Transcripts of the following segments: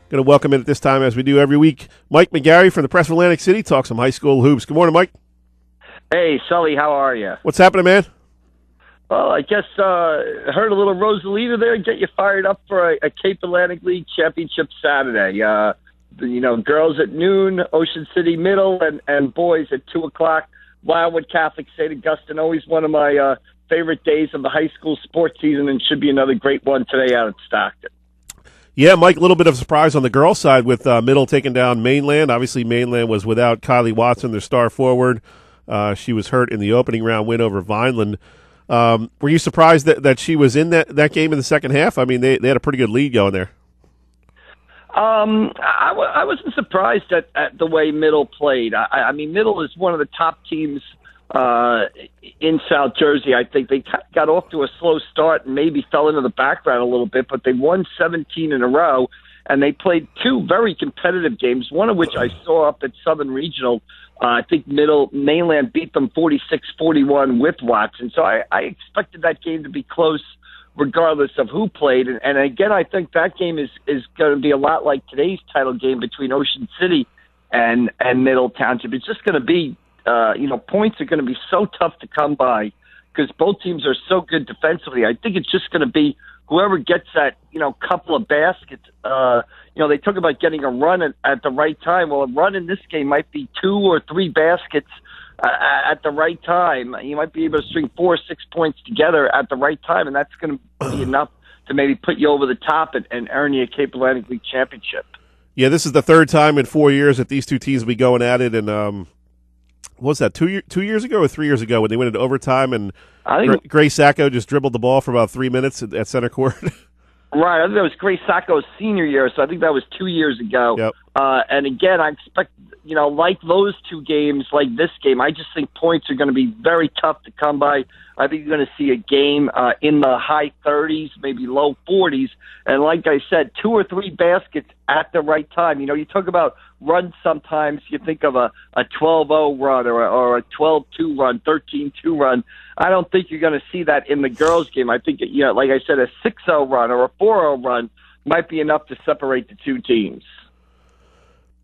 Going to welcome in at this time, as we do every week, Mike McGarry from the Press of Atlantic City. Talk some high school hoops. Good morning, Mike. Hey, Sully, how are you? What's happening, man? Well, I guess heard a little Rosalita there get you fired up for a Cape Atlantic League championship Saturday. Girls at noon, Ocean City Middle, and boys at 2 o'clock. Wildwood Catholic St. Augustine, always one of my favorite days of the high school sports season, and should be another great one today out at Stockton. Yeah, Mike, a little bit of a surprise on the girls' side with Middle taking down Mainland. Obviously, Mainland was without Kylie Watson, their star forward. She was hurt in the opening round win over Vineland. Were you surprised that she was in that game in the second half? I mean, they had a pretty good lead going there. I wasn't surprised at the way Middle played. I mean, Middle is one of the top teams in South Jersey. I think they got off to a slow start and maybe fell into the background a little bit, but they won 17 in a row, and they played two very competitive games, one of which I saw up at Southern Regional. I think Mainland beat them 46-41 with Watson. So I expected that game to be close regardless of who played. And again, I think that game is going to be a lot like today's title game between Ocean City and Middle Township. It's just going to be, points are going to be so tough to come by because both teams are so good defensively. I think it's just going to be whoever gets that, couple of baskets. They talk about getting a run at the right time. Well, a run in this game might be 2 or 3 baskets at the right time. You might be able to string 4 or 6 points together at the right time, and that's going to be enough to maybe put you over the top and earn you a Cape Atlantic League championship. Yeah, this is the third time in 4 years that these two teams will be going at it, and what was that, 2 years ago or 3 years ago when they went into overtime and Grace Sacco just dribbled the ball for about 3 minutes at center court? Right, I think that was Grace Sacco's senior year, so I think that was 2 years ago. Yep. And again, I expect, like those two games, like this game, I just think points are going to be very tough to come by. I think you're going to see a game in the high 30s, maybe low 40s. And like I said, 2 or 3 baskets at the right time. You talk about runs sometimes. You think of a 12-0 run or a 12-2 run, 13-2 run. I don't think you're going to see that in the girls' game. I think, like I said, a 6-0 run or a 4-0 run might be enough to separate the two teams.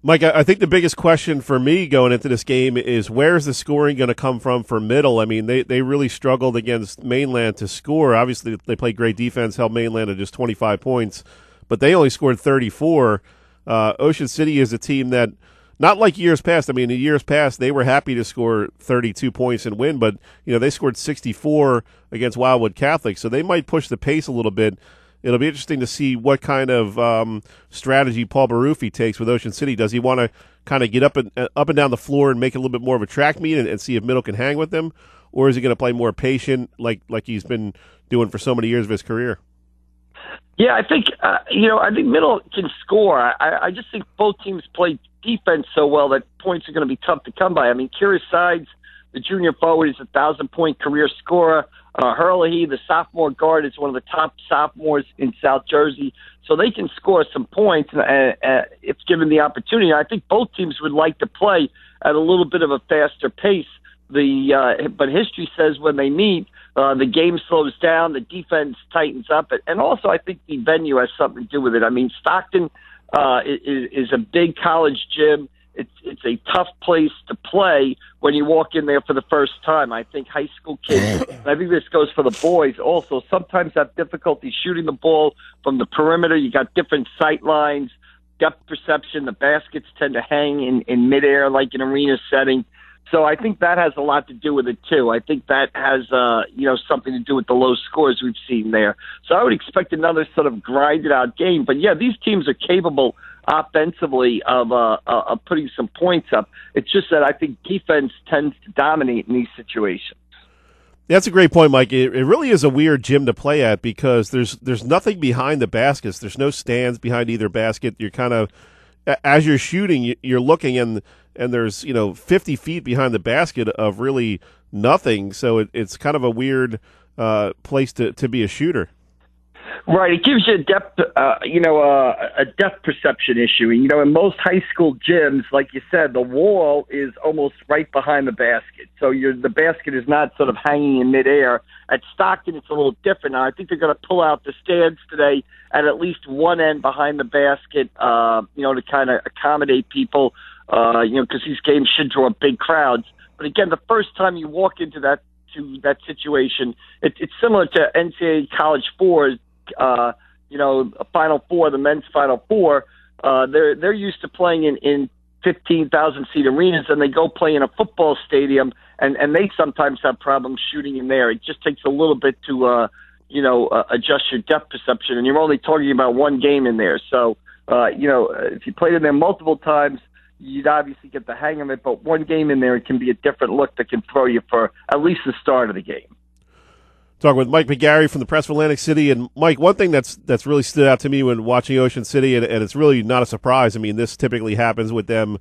Mike, I think the biggest question for me going into this game is where's the scoring going to come from for Middle? I mean, they really struggled against Mainland to score. Obviously, they played great defense, held Mainland to just 25 points, but they only scored 34. Ocean City is a team that, not like years past. I mean, in years past, they were happy to score 32 points and win, but they scored 64 against Wildwood Catholic, so they might push the pace a little bit. It'll be interesting to see what kind of strategy Paul Baruffi takes with Ocean City. Does he want to kind of get up and down the floor and make it a little bit more of a track meet and see if Middle can hang with them, or is he going to play more patient like he's been doing for so many years of his career? Yeah, I think I think Middle can score. I just think both teams play defense so well that points are going to be tough to come by. I mean, Kira Sides, the junior forward, is a 1,000-point career scorer. Hurley, the sophomore guard, is one of the top sophomores in South Jersey, so they can score some points if given the opportunity. I think both teams would like to play at a little bit of a faster pace. But history says when they meet, the game slows down, the defense tightens up, and also I think the venue has something to do with it. I mean, Stockton is a big college gym. It's a tough place to play when you walk in there for the first time. I think high school kids, and I think this goes for the boys also, sometimes have difficulty shooting the ball from the perimeter. You got different sight lines, depth perception. The baskets tend to hang in midair like an arena setting. So I think that has a lot to do with it, too. I think that has, something to do with the low scores we've seen there. So I would expect another sort of grinded-out game. But, yeah, these teams are capable offensively of putting some points up. It's just that I think defense tends to dominate in these situations. That's a great point, Mike. It really is a weird gym to play at because there's nothing behind the baskets. There's no stands behind either basket. You're kind of, as you're shooting, you're looking and there's 50 feet behind the basket of really nothing. So it's kind of a weird place to be a shooter. Right, it gives you a depth, a depth perception issue. You know, in most high school gyms, like you said, the wall is almost right behind the basket, so the basket is not sort of hanging in midair. At Stockton, it's a little different. Now, I think they're going to pull out the stands today at least one end behind the basket, to kind of accommodate people, because these games should draw big crowds. But again, the first time you walk into that situation, it's similar to NCAA College Fours. A Final Four, the men's Final Four, they're used to playing in 15,000 seat arenas, and they go play in a football stadium, and they sometimes have problems shooting in there. It just takes a little bit to adjust your depth perception, and you're only talking about one game in there. So if you played in there multiple times, you'd obviously get the hang of it. But one game in there, it can be a different look that can throw you for at least the start of the game. Talking with Mike McGarry from the Press of Atlantic City. And, Mike, one thing that's really stood out to me when watching Ocean City, and it's really not a surprise. I mean, this typically happens with them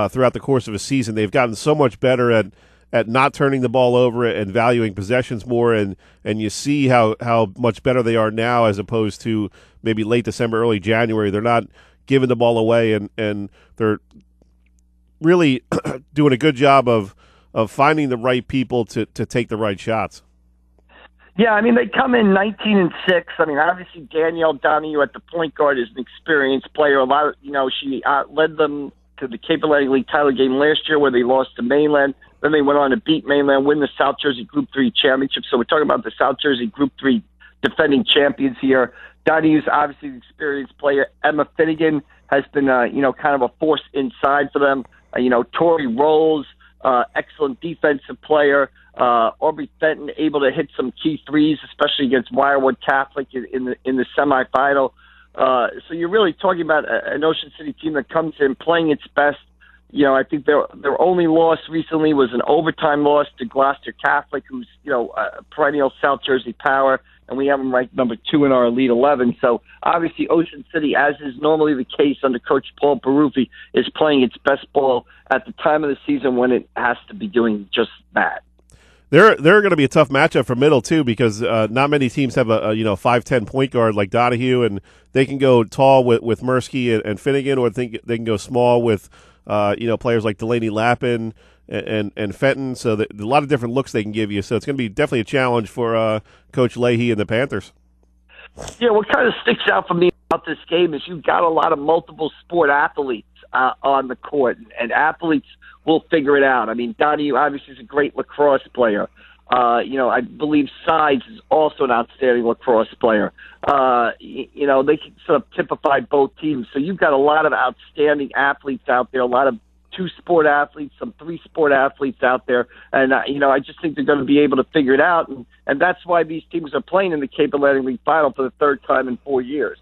throughout the course of a season. They've gotten so much better at not turning the ball over and valuing possessions more, and you see how much better they are now as opposed to maybe late December, early January. They're not giving the ball away, and they're really doing a good job of finding the right people to take the right shots. Yeah, I mean, they come in 19-6. I mean, obviously Danielle Donahue at the point guard is an experienced player. She led them to the Cape Atlantic League title game last year where they lost to Mainland. Then they went on to beat Mainland, win the South Jersey Group 3 championship. So we're talking about the South Jersey Group 3 defending champions here. Donahue's obviously an experienced player. Emma Finnegan has been, kind of a force inside for them. Tori Rolls, excellent defensive player. Aubrey Fenton able to hit some key threes, especially against Wirewood Catholic in the semifinal. So you're really talking about an Ocean City team that comes in playing its best. I think their only loss recently was an overtime loss to Gloucester Catholic, who's a perennial South Jersey power, and we have them ranked number 2 in our Elite 11. So obviously Ocean City, as is normally the case under Coach Paul Baruffi, is playing its best ball at the time of the season when it has to be doing just that. They're going to be a tough matchup for Middle too, because not many teams have a 5'10" point guard like Donahue, and they can go tall with Mursky and Finnegan, or they can go small with players like Delaney Lappin and Fenton. So a lot of different looks they can give you. So it's going to be definitely a challenge for Coach Leahy and the Panthers. Yeah, what kind of sticks out for me about this game is you've got a lot of multiple sport athletes on the court, and athletes will figure it out. I mean, Donahue obviously is a great lacrosse player. I believe Sides is also an outstanding lacrosse player. They can sort of typify both teams. So you've got a lot of outstanding athletes out there, a lot of 2-sport athletes, some 3-sport athletes out there. And, I just think they're going to be able to figure it out. And that's why these teams are playing in the Cape Atlantic League Final for the third time in 4 years.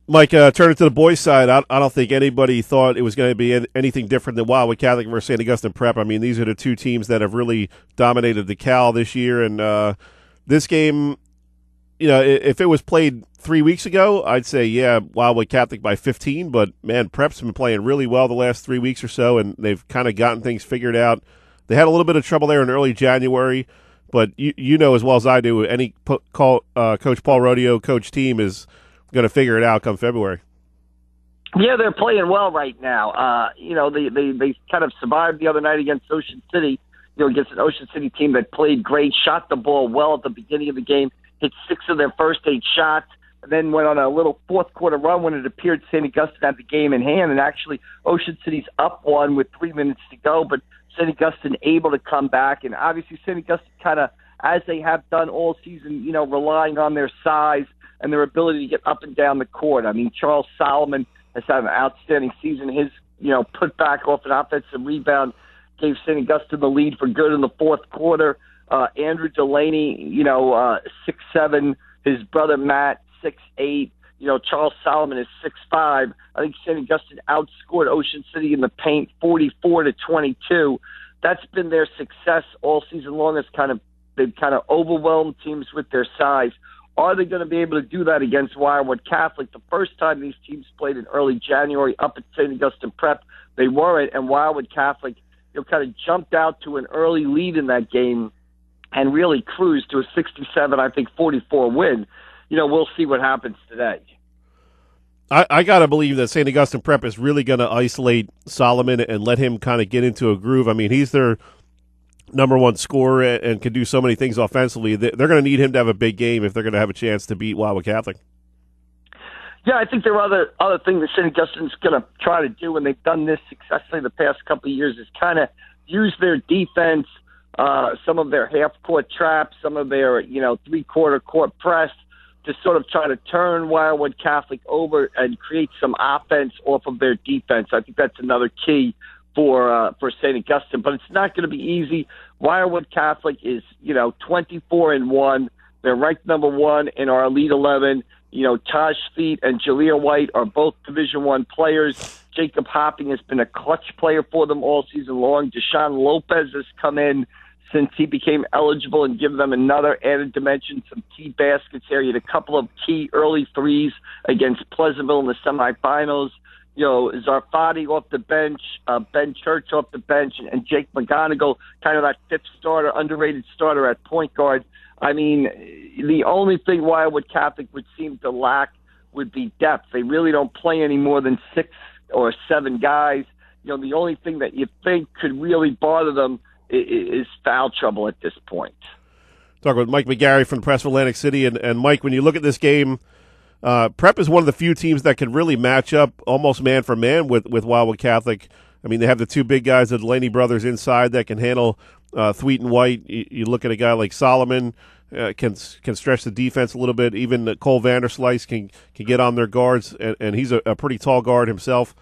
Mike, turn it to the boys' side. I don't think anybody thought it was going to be anything different than Wildwood Catholic versus St. Augustine Prep. I mean, these are the two teams that have really dominated the Cal this year. And this game, if it was played 3 weeks ago, I'd say, yeah, Wildwood Catholic by 15. But, man, Prep's been playing really well the last 3 weeks or so, and they've kind of gotten things figured out. They had a little bit of trouble there in early January, but you know as well as I do, any Coach Paul Rodeo coach team is going to figure it out come February. Yeah, they're playing well right now. They kind of survived the other night against Ocean City, against an Ocean City team that played great, shot the ball well at the beginning of the game, hit 6 of their first 8 shots, and then went on a little fourth quarter run when it appeared St. Augustine had the game in hand. And actually, Ocean City's up 1 with 3 minutes to go, but St. Augustine able to come back. And obviously, St. Augustine kind of, as they have done all season, relying on their size and their ability to get up and down the court. I mean, Charles Solomon has had an outstanding season. His, put back off an offensive rebound gave St. Augustine the lead for good in the fourth quarter. Andrew Delaney, 6'7", his brother Matt, 6'8". Charles Solomon is 6'5". I think St. Augustine outscored Ocean City in the paint 44-22. That's been their success all season long. They've kind of overwhelmed teams with their size. Are they going to be able to do that against Wirewood Catholic? The first time these teams played in early January up at St. Augustine Prep, they weren't, and Wirewood Catholic kind of jumped out to an early lead in that game and really cruised to a 67, I think, 44 win. we'll see what happens today. I got to believe that St. Augustine Prep is really going to isolate Solomon and let him kind of get into a groove. I mean, he's their number one scorer and can do so many things offensively. They're going to need him to have a big game if they're going to have a chance to beat Wildwood Catholic. Yeah, I think there are other things that St. Augustine's going to try to do, and they've done this successfully the past couple of years, is kind of use their defense, some of their half-court traps, some of their, three-quarter court press, to sort of try to turn Wildwood Catholic over and create some offense off of their defense. I think that's another key for St. Augustine, but it's not going to be easy. Wildwood Catholic is 24-1. They're ranked number 1 in our Elite 11. Taj Feet and Jaleel White are both Division I players. Jacob Hopping has been a clutch player for them all season long. Deshaun Lopez has come in since he became eligible and give them another added dimension, some key baskets here. He had a couple of key early threes against Pleasantville in the semifinals. Zarfati off the bench, Ben Church off the bench, and Jake McGonigal, kind of that fifth starter, underrated starter at point guard. I mean, the only thing Wildwood Catholic would seem to lack would be depth. They really don't play any more than 6 or 7 guys. The only thing that you think could really bother them is foul trouble at this point. Talking with Mike McGarry from Press Atlantic City. And Mike, when you look at this game, Prep is one of the few teams that can really match up almost man for man with Wildwood Catholic. I mean, they have the 2 big guys, the Delaney brothers, inside that can handle Thweet and White. You look at a guy like Solomon, can stretch the defense a little bit. Even Cole Vanderslice can get on their guards, and he's a pretty tall guard himself.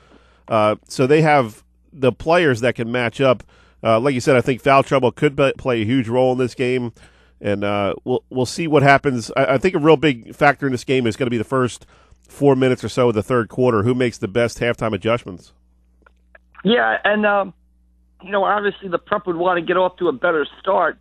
So they have the players that can match up. Like you said, I think foul trouble could play a huge role in this game, and we'll see what happens. I think a real big factor in this game is going to be the first 4 minutes or so of the third quarter. Who makes the best halftime adjustments? Yeah, and obviously the Prep would want to get off to a better start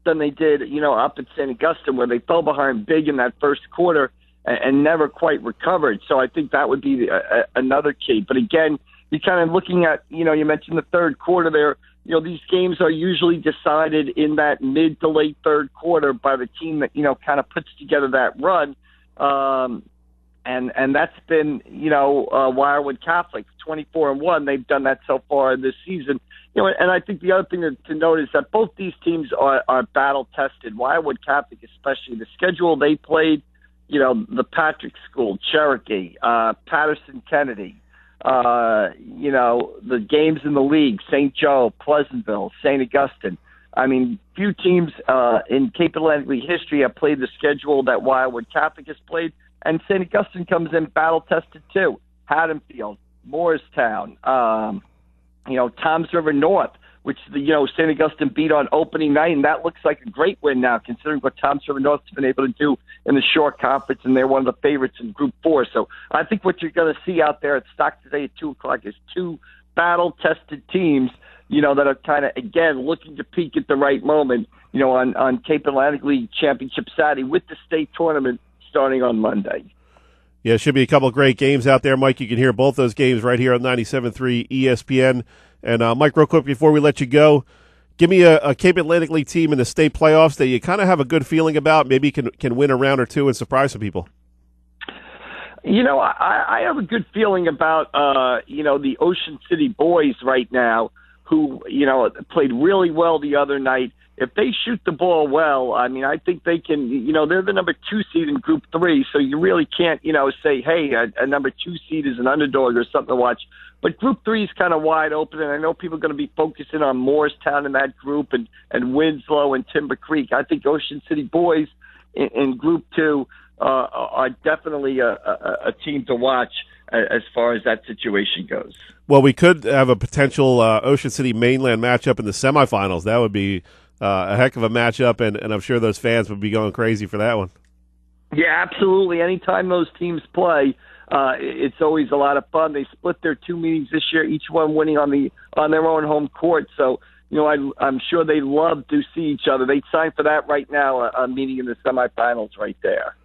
than they did, up at St. Augustine, where they fell behind big in that first quarter and never quite recovered. So I think that would be another key. But again, you're kind of looking at, you mentioned the third quarter there. These games are usually decided in that mid to late third quarter by the team that, kind of puts together that run. And that's been, Wildwood Catholic, 24-1. They've done that so far this season. And I think the other thing to note is that both these teams are battle-tested. Wildwood Catholic especially, the schedule they played, the Patrick School, Cherokee, Patterson Kennedy, the games in the league, St. Joe, Pleasantville, St. Augustine. I mean, few teams in Cape Atlantic League history have played the schedule that Wildwood Catholic has played, and St. Augustine comes in battle-tested too. Haddonfield, Morristown, Toms River North, which St. Augustine beat on opening night, and that looks like a great win now, considering what Toms River North has been able to do in the short conference, and they're one of the favorites in Group 4. So I think what you're going to see out there at Stock today at 2 o'clock is 2 battle-tested teams, that are kind of, again, looking to peak at the right moment, on Cape Atlantic League Championship Saturday with the state tournament starting on Monday. Yeah, it should be a couple of great games out there, Mike. You can hear both those games right here on 97.3 ESPN. And, Mike, real quick before we let you go, give me a Cape Atlantic League team in the state playoffs that you kind of have a good feeling about, maybe can win a round or two and surprise some people. I have a good feeling about, the Ocean City boys right now who, played really well the other night. If they shoot the ball well, I mean, I think they can, they're the number 2 seed in Group 3, so you really can't, say, hey, a number 2 seed is an underdog or something to watch. But Group 3 is kind of wide open, and I know people are going to be focusing on Morristown in that group and Winslow and Timber Creek. I think Ocean City boys in Group 2 are definitely a team to watch as far as that situation goes. Well, we could have a potential Ocean City mainland matchup in the semifinals. That would be a heck of a matchup, and I'm sure those fans would be going crazy for that one. Yeah, absolutely. Anytime those teams play, it's always a lot of fun. They split their 2 meetings this year, each one winning on their own home court. So, I'm sure they love to see each other. They signed for that right now, a meeting in the semifinals right there.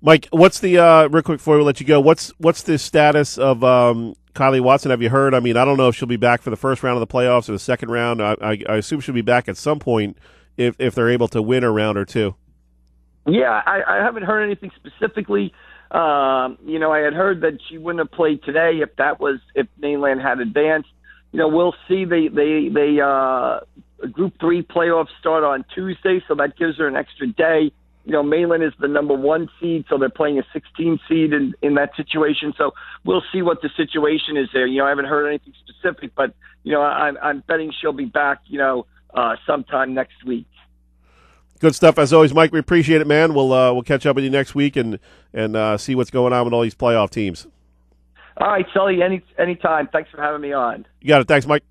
Mike, what's the real quick before we let you go? What's the status of Kylie Watson? Have you heard? I mean, I don't know if she'll be back for the first round of the playoffs or the second round. I assume she'll be back at some point if they're able to win a round or two. Yeah, I haven't heard anything specifically. I had heard that she wouldn't have played today if Mainland had advanced. We'll see. They Group 3 playoffs start on Tuesday, so that gives her an extra day. Mainland is the number 1 seed, so they're playing a 16 seed in that situation. So we'll see what the situation is there. I haven't heard anything specific, but I'm betting she'll be back. Sometime next week. Good stuff as always, Mike. We appreciate it, man. We'll catch up with you next week and see what's going on with all these playoff teams. All right, Sully. Anytime. Thanks for having me on. You got it. Thanks, Mike.